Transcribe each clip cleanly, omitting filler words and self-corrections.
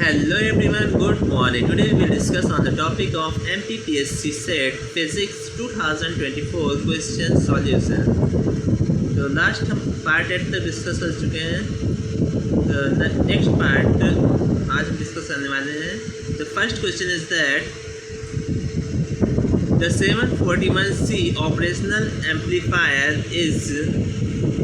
Hello everyone, good morning. Today we will discuss on the topic of MPPSC set Physics 2024 question solution. तो last हम part 8 तक discuss कर चुके हैं. तो नेक्स्ट पार्ट आज हम डिस्कस करने वाले हैं. The first question is that the 741C operational amplifier is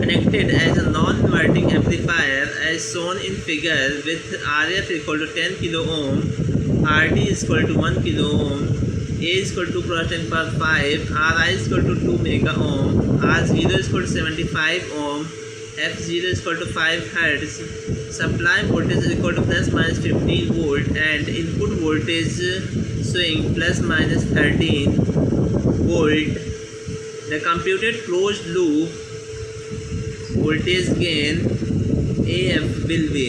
connected as a non-inverting amplifier as shown in figure with RF equal to 10 kilo ohm, RD is equal to 1 kilo ohm, A is equal to cross 10 power 5, Ri is equal to 2 mega ohm, R0 is equal to 75 ohm, F0 is equal to 5 hertz. Supply voltage is equal to plus minus 15 volt and input voltage swing plus minus 13 volt. The computed closed loop voltage gain AF will be.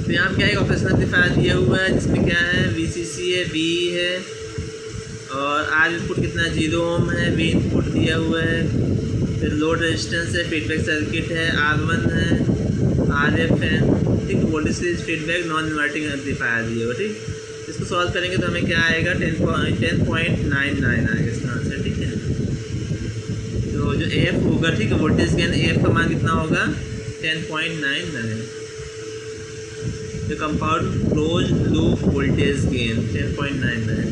तो यहाँ क्या एक operational amplifier दिया हुआ है जिसमें क्या है VCC है, V है और R इनपुट कितना 0 ओम है, V इनपुट दिया हुआ है, फिर लोड रेजिस्टेंस है, फीडबैक सर्किट है, R1 है, RF है. ठीक, voltage series feedback non inverting amplifier दिया हुआ. ठीक, इसको सॉल्व करेंगे तो हमें क्या आएगा 10.99 आएगा इसका आंसर. ठीक है, तो जो AF होगा, ठीक है, वोल्टेज गेन AF का मान कितना होगा 10.99. जो compound close loop voltage gain 10.99.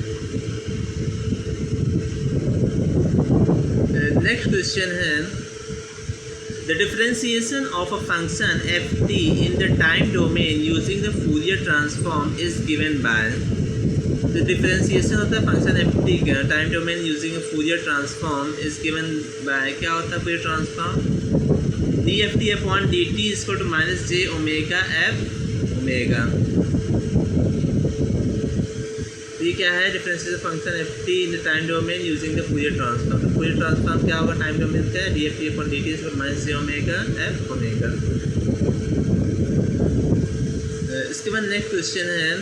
Next question है the differentiation of a function ft in the time domain using the Fourier transform is given by. तो डिफरेंशिएशन होता है फंक्शन ft का time domain using a Fourier transform is given by. क्या होता है Fourier transform dft upon dt equal to minus j omega f omega. ये क्या है differentiation function ft in the time domain using the Fourier transform. तो Fourier transform क्या होगा time domain का dft upon dt equal to minus j omega f omega. इसके बाद next question है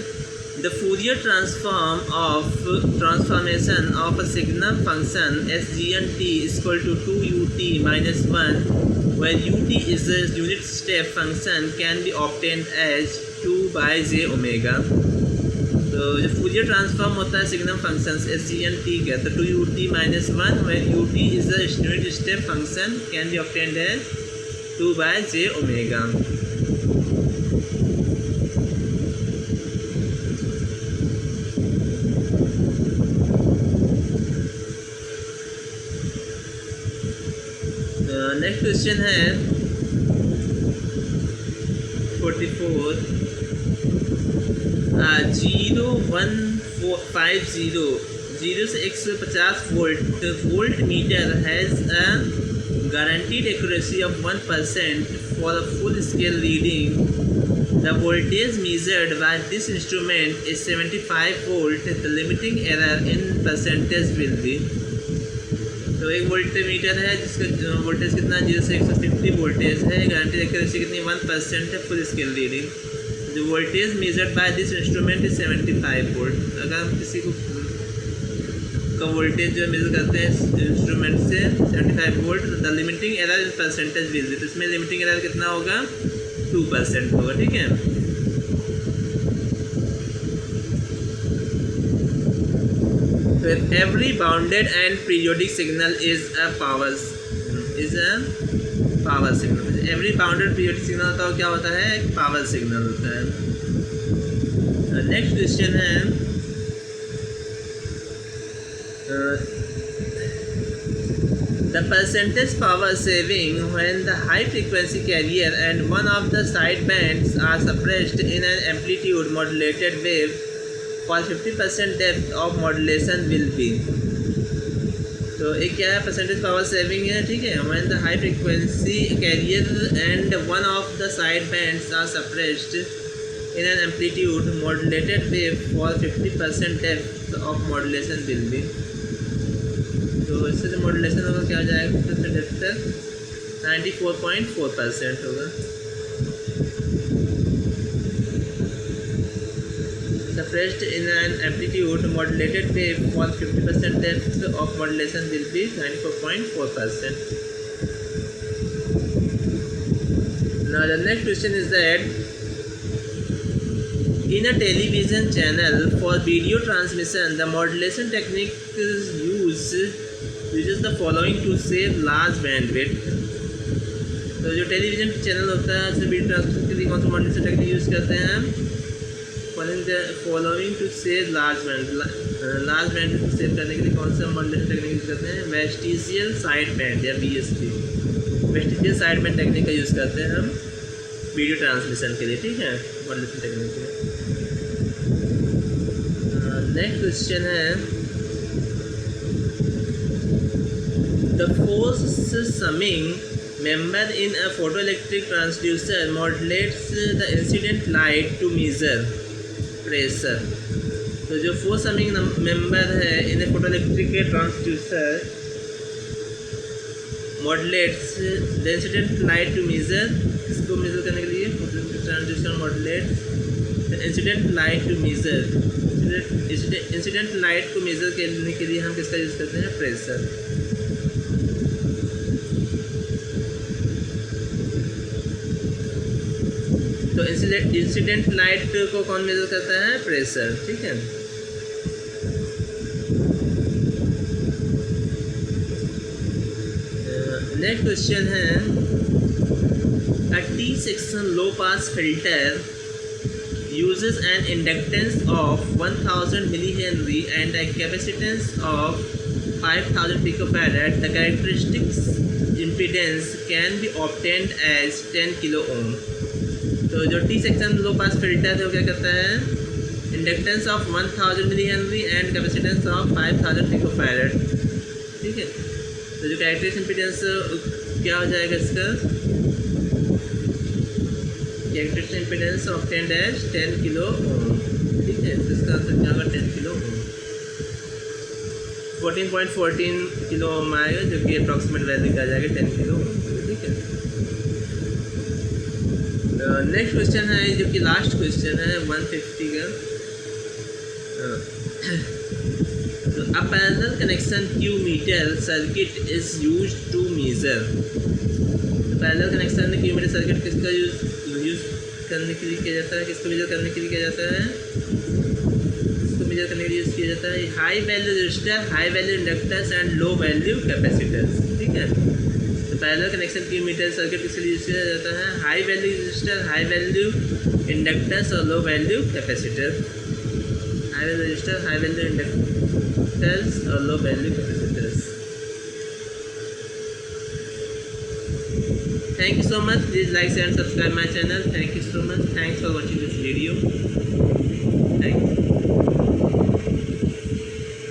the Fourier transformation of a signal function SGNT is equal to 2ut minus 1 where ut is a unit step function can be obtained as 2 by j omega. तो जो Fourier transform होता है signal function SGNT का, तो 2ut minus 1 where ut is a unit step function can be obtained as 2 by j omega. Next question है 44. 0150 0 से 150 volt meter has a guaranteed accuracy of 1% for a full scale reading. The voltage measured by this instrument is 75 volt. The limiting error in percentage will be. तो एक voltmeter है जिसका voltage कितना 0 से 150 voltage है, guarantee accuracy कितनी 1% है full scale reading. जो voltage measured by this instrument is 75 volt. अगर हम किसी को का वोल्टेज जो मेजर करते हैं इंस्ट्रूमेंट से 75 volt, the limiting error in percentage will be. तो इसमें लिमिटिंग एरर कितना होगा 2% होगा. ठीक है, every bounded and periodic signal is a power signal. every bounded periodic signal होता है क्या होता है एक पावर सिग्नल होता है. नेक्स्ट क्वेश्चन है the percentage power saving when the high frequency carrier and one of the side bands are suppressed in an amplitude modulated wave for 50% depth of modulation will be. तो एक क्या है percentage power saving है. ठीक है, when the high frequency carrier and one of the side bands are suppressed in an amplitude modulated wave for 50% depth of modulation will be. तो इससे जो मॉड्यूलेशन होगा क्या हो जाएगा 50% डेप्थ तक 94.4% होगा. Suppressed in an amplitude modulated wave for 50% depth of modulation will be 94.4%. Now the next question is that In a television channel for video transmission, the modulation technique uses the following to save large bandwidth. तो जो television channel होता है उसमें video transmission के लिए कौन सा modulation technique use करते हैं हम? Following to save large band को सेव करने के लिए कौन सा मॉड्यूलेशन टेक्निक यूज़ करते हैं? वेस्टिजियल साइड बैंड या VSB, vestigial side band technique का यूज़ करते हैं हम वीडियो ट्रांसमिशन के लिए, ठीक है, मॉड्यूलेशन टेक्निक के लिए। नेक्स्ट क्वेश्चन है, the force summing member in a photoelectric transducer modulates the incident light to measure pressure. तो जो फोर्स समिंग मेंबर है in photoelectric transducer modulates the incident light to measure, इसको measure करने के लिए transducer modulates the incident light to measure, incident light को measure करने के लिए हम किसका यूज़ करते हैं? प्रेशर। तो इंसिडेंट लाइट को कौन मेजर करता है? प्रेशर, ठीक है। नेक्स्ट क्वेश्चन है, अ T section low pass filter uses an inductance of 1000 millihenry and a capacitance of 5000 picofarad. The characteristics impedance can be obtained as 10 kilo ohm. तो जो T section low pass filter है वो क्या करता है? Inductance of 1000 milli henry and capacitance of 5000 picofarad, ठीक है। तो जो कैरेक्टरिस्टिक इम्पीडेंस क्या हो जाएगा इसका? Characteristic impedance obtained as 10 kilo ohm, ठीक है। तो इसका आंसर क्या होगा? 10 किलो ओम। 14.14 किलो ओम आएगा जो कि अप्रॉक्सीमेट वैल्यू क्या आ जाएगा? 10 किलो ओम, ठीक है। नेक्स्ट क्वेश्चन है जो कि लास्ट क्वेश्चन है 150 का। तो a parallel connection Q meter circuit is use to measure. Parallel connection Q meter circuit किसका यूज करने के लिए किया जाता है? किसको मेजर करने के लिए किया जाता है? इसको मेजर करने के लिए यूज़ किया जाता है high value resistor, high value inductors and low value capacitors, ठीक है। पैरेलल कनेक्शन की मीटर सर्किट किस लिए यूज किया जाता है? High value resistor, high value inductors और low value capacitor. High value resistor, high value inductors और low value capacitors. Thank you so much, please like share and subscribe my channel. Thank you so much, thanks for watching this video, thank you.